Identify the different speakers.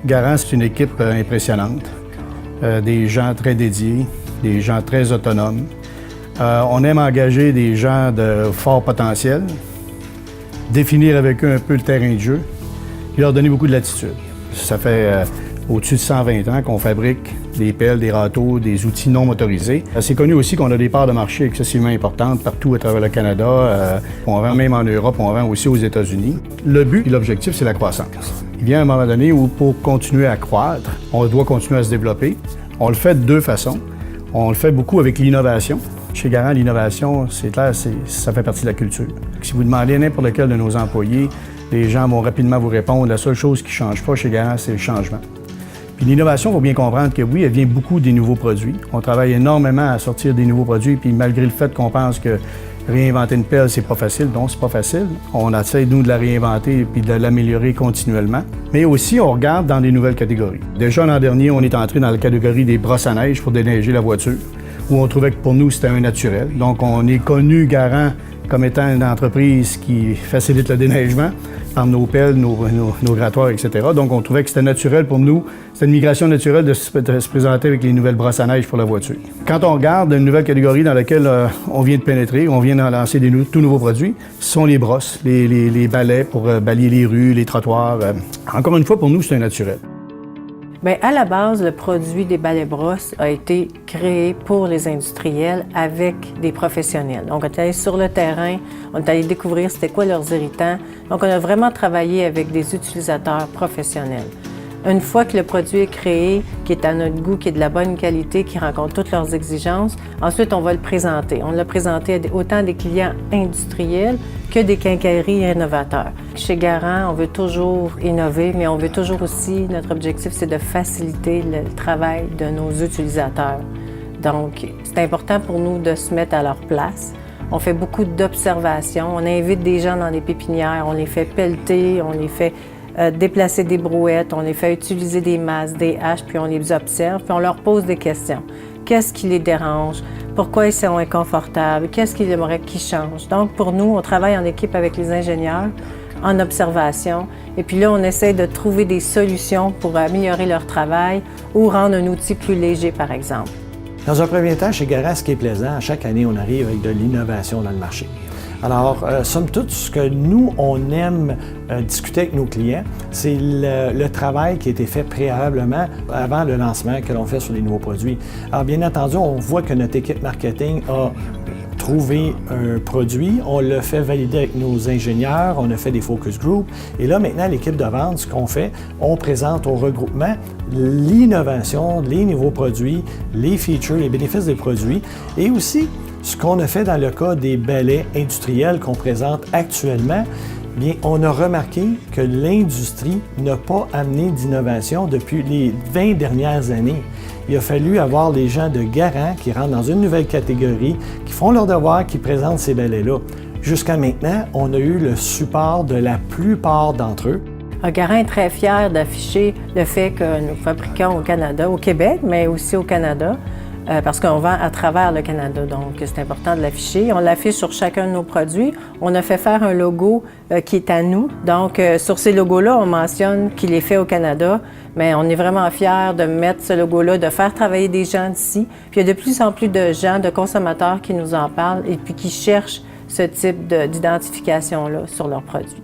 Speaker 1: Garant, c'est une équipe impressionnante. Des gens très dédiés, des gens très autonomes. On aime engager des gens de fort potentiel, définir avec eux un peu le terrain de jeu, et leur donner beaucoup de latitude. Ça fait au-dessus de 120 ans qu'on fabrique des pelles, des râteaux, des outils non motorisés. C'est connu aussi qu'on a des parts de marché excessivement importantes partout à travers le Canada. On vend même en Europe, on vend aussi aux États-Unis. Le but et l'objectif, c'est la croissance. Il vient un moment donné où, pour continuer à croître, on doit continuer à se développer. On le fait de deux façons. On le fait beaucoup avec l'innovation. Chez Garant, l'innovation, c'est clair, ça fait partie de la culture. Si vous demandez à n'importe lequel de nos employés, les gens vont rapidement vous répondre. La seule chose qui ne change pas chez Garant, c'est le changement. Puis l'innovation, il faut bien comprendre que oui, elle vient beaucoup des nouveaux produits. On travaille énormément à sortir des nouveaux produits, puis malgré le fait qu'on pense que réinventer une pelle, c'est pas facile, donc c'est pas facile. On essaie, nous, de la réinventer puis de l'améliorer continuellement. Mais aussi, on regarde dans des nouvelles catégories. Déjà, l'an dernier, on est entré dans la catégorie des brosses à neige pour déneiger la voiture, où on trouvait que pour nous, c'était un naturel. Donc, on est connu, Garant, comme étant une entreprise qui facilite le déneigement par nos pelles, nos grattoirs, etc. Donc, on trouvait que c'était naturel pour nous, c'était une migration naturelle de se présenter avec les nouvelles brosses à neige pour la voiture. Quand on regarde une nouvelle catégorie dans laquelle on vient de pénétrer, on vient de lancer des tout nouveaux produits, ce sont les brosses, les balais pour balayer les rues, les trottoirs. Encore une fois, pour nous, c'est un naturel.
Speaker 2: Bien, à la base, le produit des balais brosses a été créé pour les industriels avec des professionnels. Donc, on est allé sur le terrain, on est allé découvrir c'était quoi leurs irritants. Donc, on a vraiment travaillé avec des utilisateurs professionnels. Une fois que le produit est créé, qui est à notre goût, qui est de la bonne qualité, qui rencontre toutes leurs exigences, ensuite, on va le présenter. On l'a présenté à autant des clients industriels que des quincailleries innovateurs. Chez Garant, on veut toujours innover, mais on veut toujours aussi, notre objectif, c'est de faciliter le travail de nos utilisateurs. Donc, c'est important pour nous de se mettre à leur place. On fait beaucoup d'observations. On invite des gens dans les pépinières, on les fait pelleter, on les fait déplacer des brouettes, on les fait utiliser des masses, des haches, puis on les observe, puis on leur pose des questions. Qu'est-ce qui les dérange? Pourquoi ils sont inconfortables? Qu'est-ce qu'ils aimeraient qu'ils changent? Donc, pour nous, on travaille en équipe avec les ingénieurs, en observation, et puis là, on essaie de trouver des solutions pour améliorer leur travail ou rendre un outil plus léger, par exemple.
Speaker 3: Dans un premier temps, chez Garant, ce qui est plaisant, chaque année, on arrive avec de l'innovation dans le marché. Alors, somme toute, ce que nous, on aime discuter avec nos clients, c'est le travail qui a été fait préalablement avant le lancement que l'on fait sur les nouveaux produits. Alors, bien entendu, on voit que notre équipe marketing a trouvé un produit, on l'a fait valider avec nos ingénieurs, on a fait des focus groups, et là, maintenant, l'équipe de vente, ce qu'on fait, on présente au regroupement l'innovation, les nouveaux produits, les features, les bénéfices des produits, et aussi ce qu'on a fait dans le cas des balais industriels qu'on présente actuellement. Bien, on a remarqué que l'industrie n'a pas amené d'innovation depuis les 20 dernières années. Il a fallu avoir les gens de Garant qui rentrent dans une nouvelle catégorie, qui font leur devoir, qui présentent ces balais-là. Jusqu'à maintenant, on a eu le support de la plupart d'entre eux.
Speaker 2: Garant est très fier d'afficher le fait que nous fabriquons au Canada, au Québec, mais aussi au Canada, parce qu'on vend à travers le Canada, donc c'est important de l'afficher. On l'affiche sur chacun de nos produits. On a fait faire un logo qui est à nous. Donc, sur ces logos-là, on mentionne qu'il est fait au Canada, mais on est vraiment fiers de mettre ce logo-là, de faire travailler des gens d'ici. Puis il y a de plus en plus de gens, de consommateurs qui nous en parlent et puis qui cherchent ce type d'identification-là sur leurs produits.